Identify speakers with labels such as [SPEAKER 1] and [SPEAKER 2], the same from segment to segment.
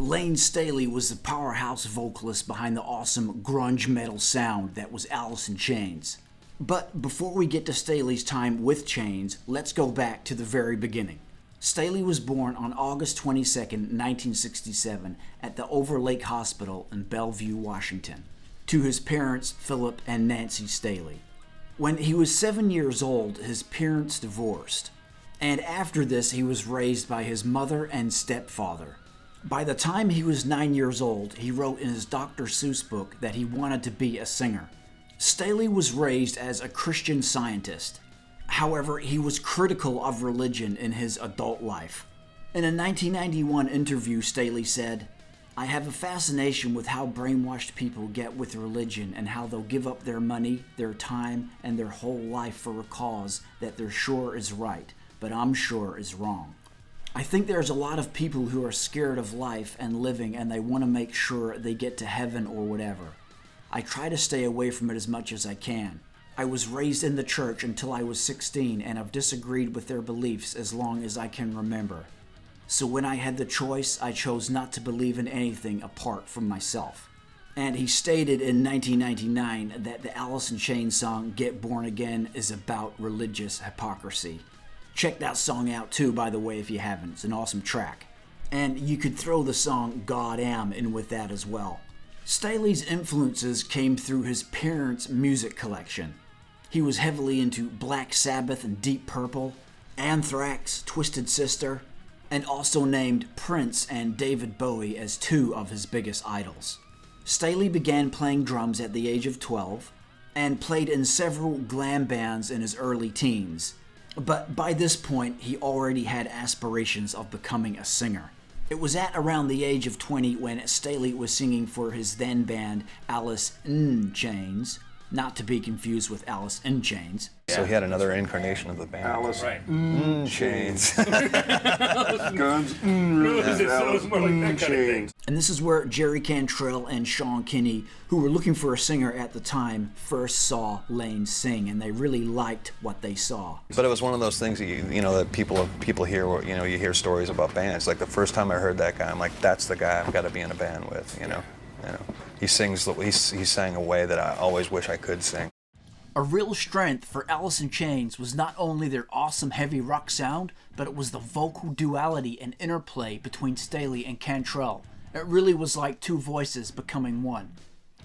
[SPEAKER 1] Layne Staley was the powerhouse vocalist behind the awesome grunge metal sound that was Alice in Chains. But before we get to Staley's time with Chains, let's go back to the very beginning. Staley was born on August 22, 1967 at the Overlake Hospital in Bellevue, Washington, to his parents Philip and Nancy Staley. When he was 7 years old, his parents divorced, and after this he was raised by his mother and stepfather. By the time he was 9 years old, he wrote in his Dr. Seuss book that he wanted to be a singer. Staley was raised as a Christian Scientist. However, he was critical of religion in his adult life. In a 1991 interview, Staley said, "I have a fascination with how brainwashed people get with religion and how they'll give up their money, their time, and their whole life for a cause that they're sure is right, but I'm sure is wrong. I think there's a lot of people who are scared of life and living and they want to make sure they get to heaven or whatever. I try to stay away from it as much as I can. I was raised in the church until I was 16 and I've disagreed with their beliefs as long as I can remember. So when I had the choice, I chose not to believe in anything apart from myself." And he stated in 1999 that the Alice in Chains song Get Born Again is about religious hypocrisy. Check that song out too, by the way, if you haven't. It's an awesome track. And you could throw the song God Am in with that as well. Staley's influences came through his parents' music collection. He was heavily into Black Sabbath and Deep Purple, Anthrax, Twisted Sister, and also named Prince and David Bowie as two of his biggest idols. Staley began playing drums at the age of 12 and played in several glam bands in his early teens. But by this point, he already had aspirations of becoming a singer. It was at around the age of 20 when Staley was singing for his then band Alice in Chains, not to be confused with Alice in Chains.
[SPEAKER 2] So he had another incarnation of the band.
[SPEAKER 3] Alice
[SPEAKER 2] in Chains.
[SPEAKER 3] Guns, Alice in Chains.
[SPEAKER 1] And this is where Jerry Cantrell and Sean Kinney, who were looking for a singer at the time, first saw Layne sing, and they really liked what they saw.
[SPEAKER 2] But it was one of those things that that people hear. You hear stories about bands. Like the first time I heard that guy, I'm like, that's the guy I've got to be in a band with. You know. He sang a way that I always wish I could sing.
[SPEAKER 1] A real strength for Alice in Chains was not only their awesome heavy rock sound, but it was the vocal duality and interplay between Staley and Cantrell. It really was like two voices becoming one.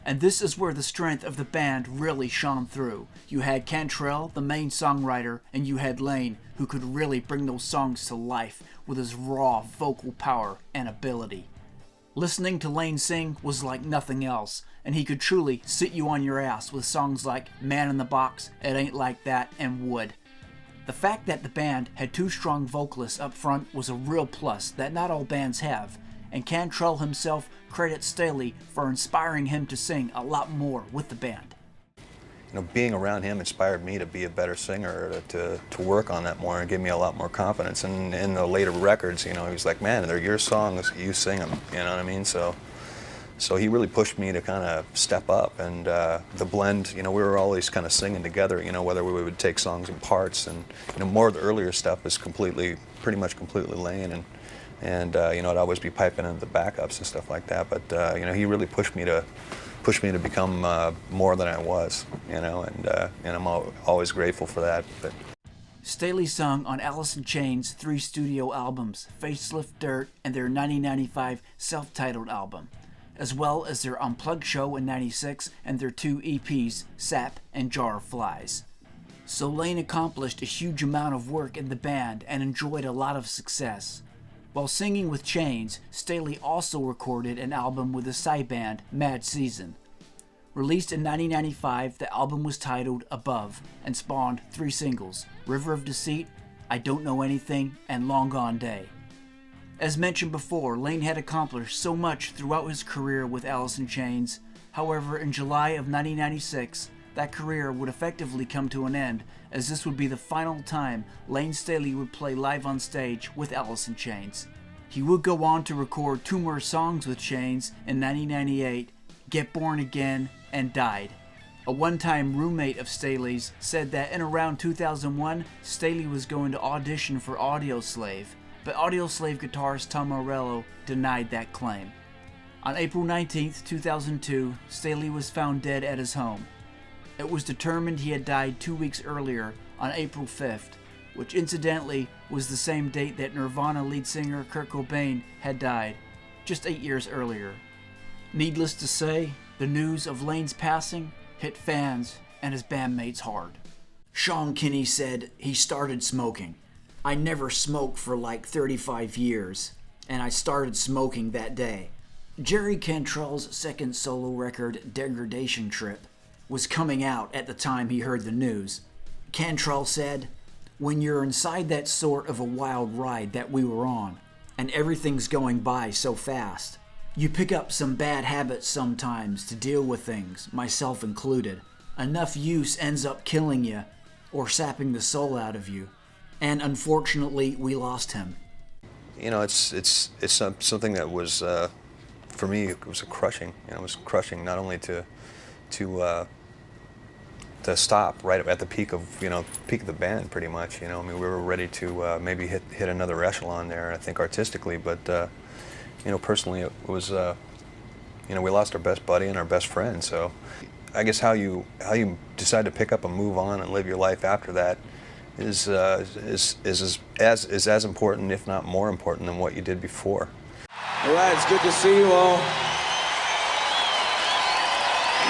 [SPEAKER 1] And this is where the strength of the band really shone through. You had Cantrell, the main songwriter, and you had Layne, who could really bring those songs to life with his raw vocal power and ability. Listening to Layne sing was like nothing else, and he could truly sit you on your ass with songs like Man in the Box, It Ain't Like That, and Wood. The fact that the band had two strong vocalists up front was a real plus that not all bands have, and Cantrell himself credits Staley for inspiring him to sing a lot more with the band.
[SPEAKER 2] Being around him inspired me to be a better singer, to work on that more and give me a lot more confidence. And in the later records, he was like, man, they're your songs, you sing them, you know what I mean? So he really pushed me to kind of step up. And the blend, we were always kind of singing together, whether we would take songs in parts. And, more of the earlier stuff was pretty much completely Layne. And I'd always be piping in the backups and stuff like that. But, he really pushed me to become more than I was, and I'm always grateful for that. But
[SPEAKER 1] Staley sung on Alice in Chains' 3 studio albums, Facelift Dirt and their 1995 self-titled album, as well as their Unplugged show in '96 and their 2 EPs, Sap and Jar of Flies. So Layne accomplished a huge amount of work in the band and enjoyed a lot of success. While singing with Chains, Staley also recorded an album with a side band, Mad Season. Released in 1995, the album was titled Above and spawned 3 singles, River of Deceit, I Don't Know Anything, and Long Gone Day. As mentioned before, Layne had accomplished so much throughout his career with Alice in Chains. However, in July of 1996, that career would effectively come to an end, as this would be the final time Layne Staley would play live on stage with Alice in Chains. He would go on to record 2 more songs with Chains in 1998, Get Born Again and Died. A one-time roommate of Staley's said that in around 2001, Staley was going to audition for Audioslave, but Audioslave guitarist Tom Morello denied that claim. On April 19, 2002, Staley was found dead at his home. It was determined he had died 2 weeks earlier on April 5th, which incidentally was the same date that Nirvana lead singer Kurt Cobain had died, just 8 years earlier. Needless to say, the news of Layne's passing hit fans and his bandmates hard. Sean Kinney said he started smoking. I never smoked for like 35 years, and I started smoking that day. Jerry Cantrell's second solo record, Degradation Trip, was coming out at the time he heard the news. Cantrell said, "When you're inside that sort of a wild ride that we were on, and everything's going by so fast, you pick up some bad habits sometimes to deal with things, myself included. Enough use ends up killing you, or sapping the soul out of you. And unfortunately, we lost him."
[SPEAKER 2] You know, it's something that was, for me, it was crushing. You know, it was crushing not only to stop right at the peak of the band, pretty much. You know, I mean, we were ready to maybe hit another echelon there, I think artistically, but you know, personally, it was you know, we lost our best buddy and our best friend. So, I guess how you decide to pick up and move on and live your life after that is as important, if not more important, than what you did before.
[SPEAKER 4] All right, it's good to see you all.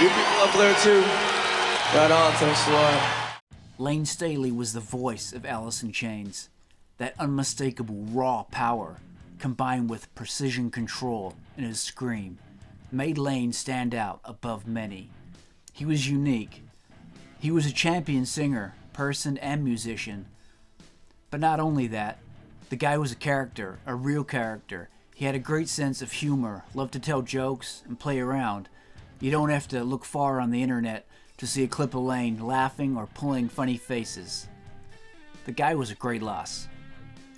[SPEAKER 4] You people up there too. Right on, thanks a lot.
[SPEAKER 1] Layne Staley was the voice of Alice in Chains. That unmistakable raw power, combined with precision control in his scream, made Layne stand out above many. He was unique. He was a champion singer, person, and musician. But not only that, the guy was a character, a real character. He had a great sense of humor, loved to tell jokes, and play around. You don't have to look far on the internet to see a clip of Layne laughing or pulling funny faces. The guy was a great loss.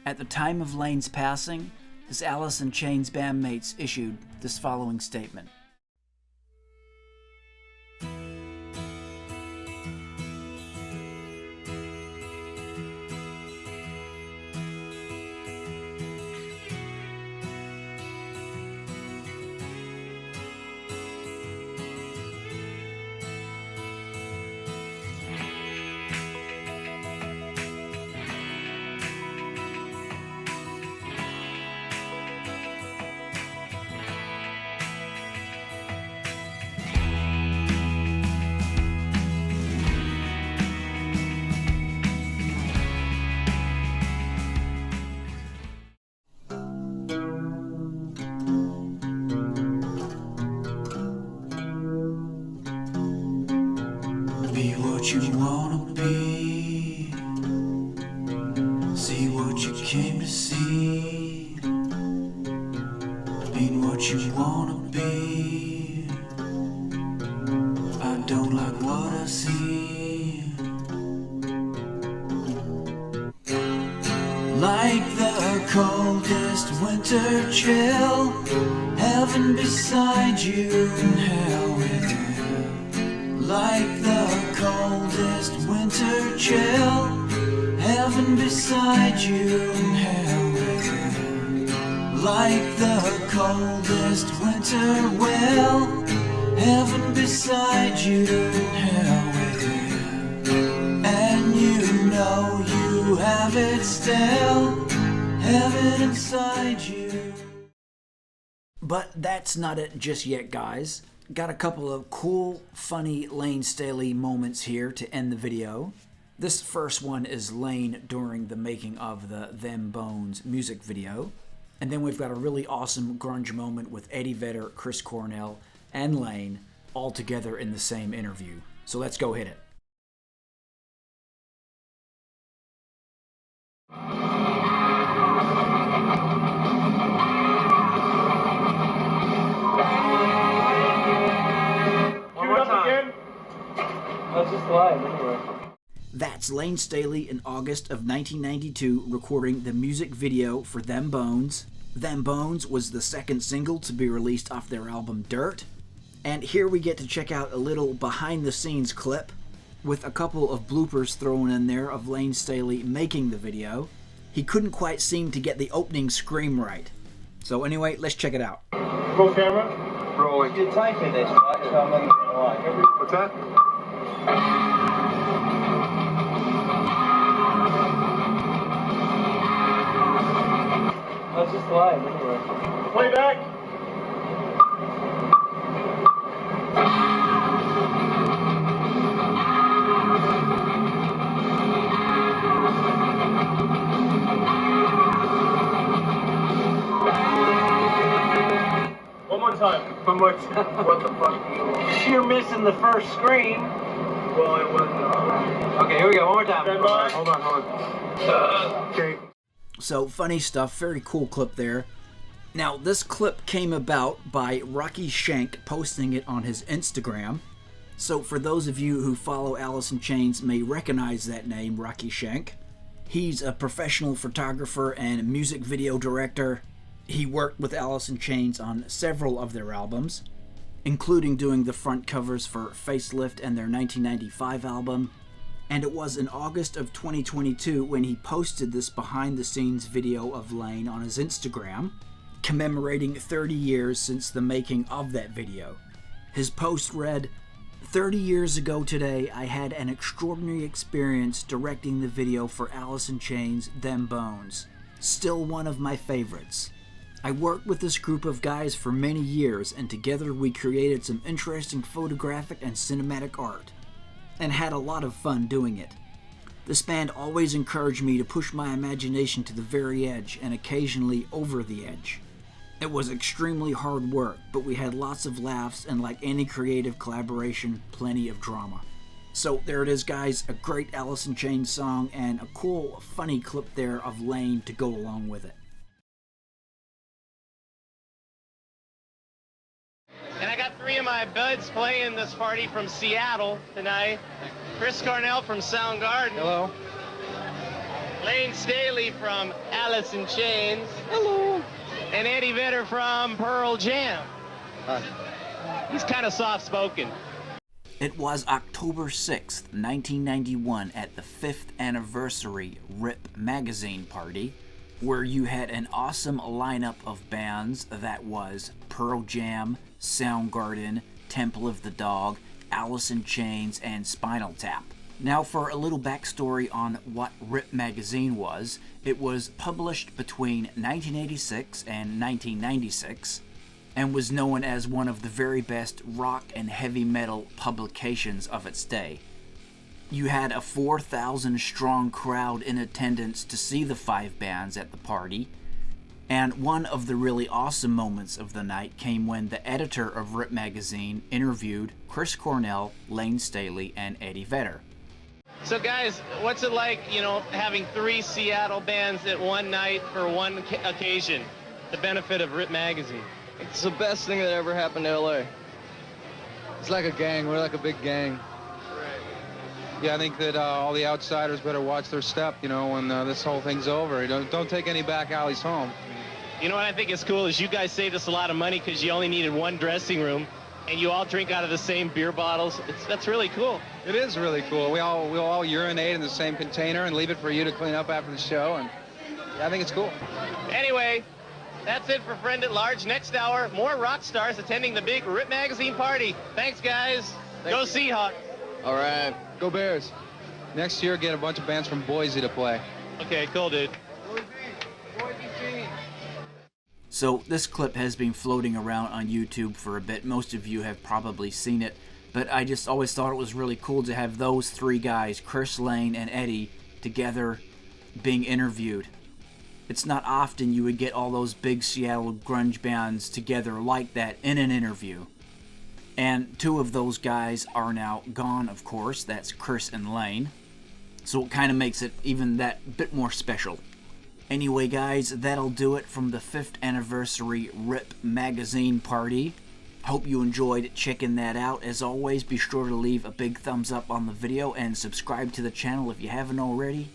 [SPEAKER 1] At the time of Layne's passing, his Alice in Chains bandmates issued this following statement. Be what you wanna be, see what you came to see, be what you wanna be. I don't like what I see, like the coldest winter chill, heaven beside you and hell within. Like the coldest winter chill, heaven beside you and hell within. Like the coldest winter will, heaven beside you and hell within. And you know you have it still, heaven inside you. But that's not it just yet, guys. Got a couple of cool, funny Layne Staley moments here to end the video. This first one is Layne during the making of the Them Bones music video. And then we've got a really awesome grunge moment with Eddie Vedder, Chris Cornell, and Layne all together in the same interview. So let's go hit it.
[SPEAKER 4] That's just live anyway.
[SPEAKER 1] That's Layne Staley in August of 1992 recording the music video for Them Bones. Them Bones was the second single to be released off their album Dirt. And here we get to check out a little behind the scenes clip with a couple of bloopers thrown in there of Layne Staley making the video. he couldn't quite seem to get the opening scream right. So anyway, let's check it out.
[SPEAKER 3] Roll camera. Rolling.
[SPEAKER 4] You're typing this, right? So I'm not going to lie.
[SPEAKER 3] What's that?
[SPEAKER 4] That's just live anyway.
[SPEAKER 3] Playback. One more time. One more time. What the fuck?
[SPEAKER 4] You're missing the first scream.
[SPEAKER 3] Well, it was.
[SPEAKER 4] Okay, here we go. One more time.
[SPEAKER 3] Stand by. Hold on. Okay.
[SPEAKER 1] So funny stuff, very cool clip there. Now this clip came about by Rocky Shank posting it on his Instagram. So for those of you who follow Alice in Chains may recognize that name, Rocky Shank. He's a professional photographer and music video director. He worked with Alice in Chains on several of their albums, including doing the front covers for Facelift and their 1995 album. And it was in August of 2022 when he posted this behind-the-scenes video of Layne on his Instagram, commemorating 30 years since the making of that video. His post read, "30 years ago today, I had an extraordinary experience directing the video for Alice in Chains' Them Bones. Still one of my favorites. I worked with this group of guys for many years, and together we created some interesting photographic and cinematic art, and had a lot of fun doing it. This band always encouraged me to push my imagination to the very edge and occasionally over the edge. It was extremely hard work, but we had lots of laughs and, like any creative collaboration, plenty of drama." So there it is, guys, a great Alice in Chains song and a cool, funny clip there of Layne to go along with it.
[SPEAKER 5] And I got three of my buds playing this party from Seattle tonight. Chris Cornell from Soundgarden.
[SPEAKER 4] Hello.
[SPEAKER 5] Layne Staley from Alice in Chains.
[SPEAKER 4] Hello.
[SPEAKER 5] And Eddie Vedder from Pearl Jam.
[SPEAKER 4] Hi.
[SPEAKER 5] He's kind of soft-spoken.
[SPEAKER 1] It was October 6th, 1991 at the 5th anniversary RIP magazine party, where you had an awesome lineup of bands that was Pearl Jam, Soundgarden, Temple of the Dog, Alice in Chains, and Spinal Tap. Now for a little backstory on what RIP magazine was. It was published between 1986 and 1996 and was known as one of the very best rock and heavy metal publications of its day. You had a 4,000 strong crowd in attendance to see the five bands at the party, and one of the really awesome moments of the night came when the editor of RIP magazine interviewed Chris Cornell, Layne Staley, and Eddie Vedder.
[SPEAKER 5] So guys, what's it like, having three Seattle bands at one night for one occasion? The benefit of RIP magazine.
[SPEAKER 4] It's the best thing that ever happened to LA. It's like a gang. We're like a big gang.
[SPEAKER 6] Yeah, I think that all the outsiders better watch their step, when this whole thing's over. Don't take any back alleys home.
[SPEAKER 5] You know what I think is cool is you guys saved us a lot of money because you only needed one dressing room, and you all drink out of the same beer bottles. That's really cool.
[SPEAKER 6] It is really cool. We'll all urinate in the same container and leave it for you to clean up after the show, and yeah, I think it's cool.
[SPEAKER 5] Anyway, that's it for Friend at Large. Next hour, more rock stars attending the big RIP magazine party. Thanks, guys. Go Seahawks.
[SPEAKER 4] All right. Go Bears.
[SPEAKER 6] Next year, get a bunch of bands from Boise to play.
[SPEAKER 5] Okay, cool, dude.
[SPEAKER 1] So this clip has been floating around on YouTube for a bit. Most of you have probably seen it, but I just always thought it was really cool to have those three guys, Chris, Layne, and Eddie, together being interviewed. It's not often you would get all those big Seattle grunge bands together like that in an interview. And two of those guys are now gone, of course. That's Chris and Layne. So it kind of makes it even that bit more special. Anyway, guys, that'll do it from the 5th anniversary RIP magazine party. Hope you enjoyed checking that out. As always, be sure to leave a big thumbs up on the video and subscribe to the channel if you haven't already.